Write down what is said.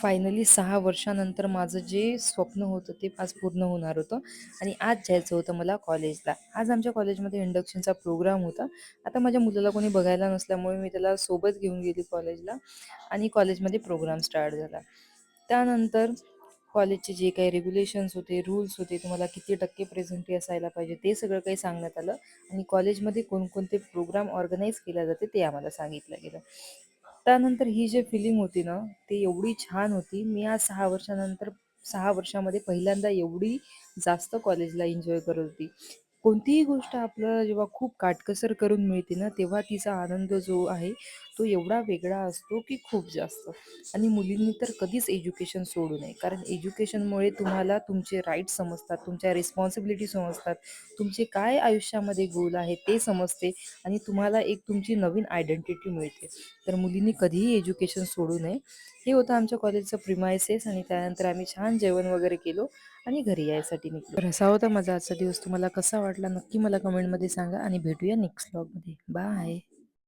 Finally 6 वर्षानंतर माझं जे स्वप्न होतं ते आज पूर्ण होणार होतं आणि आज जायचं होतं मला कॉलेजला. आज आमच्या कॉलेजमध्ये इंडक्शनचा प्रोग्राम होता. आता माझ्या मुलाला कोणी बघायला नसल्यामुळे मी त्याला सोबत घेऊन गेली कॉलेजला आणि कॉलेजमध्ये प्रोग्राम स्टार्ट झाला. त्यानंतर कॉलेजचे जे काही रेग्युलेशन्स होते, रूल्स होते, तुम्हाला किती टक्के प्रेझेंटी असायला पाहिजे ते सगळं काही सांगण्यात आलं आणि कॉलेजमध्ये कोणकोणते प्रोग्राम ऑर्गनाईज केले जाते ते आम्हाला सांगितलं गेलं. त्यानंतर ही जी फिलिंग होती ना, ती एवढी छान होती. मी आज 6 वर्षामध्ये पहिल्यांदा एवढी जास्त कॉलेजला एन्जॉय करत होती. कोणतीही गोष्ट आपल्याला जेव्हा खूप काटकसर करून मिळते ना, तेव्हा तिचा आनंद जो आहे, तो एवढा वेगळा असतो की खूप जास्त. आणि मुलींनी तर कधीच एज्युकेशन सोडू नये. कारण एज्युकेशनमुळे तुम्हाला तुमचे राईट्स समजतात, तुमच्या रिस्पॉन्सिबिलिटी समजतात, तुमचे काय आयुष्यामध्ये गोल आहे ते समजते आणि तुम्हाला एक तुमची नवीन आयडेंटिटी मिळते. तर मुलींनी कधीही एज्युकेशन सोडू नये. हे होतं आमच्या कॉलेजचं प्रिमायसेस आणि त्यानंतर आम्ही छान जेवण वगैरे केलो आणि घरी यायसाठी निघलो. तर असा होता माझा आजचा दिवस. तुम्हाला कसा वाटला नक्की मला कमेंटमध्ये सांगा आणि भेटूया नेक्स्ट व्लॉगमध्ये. बाय.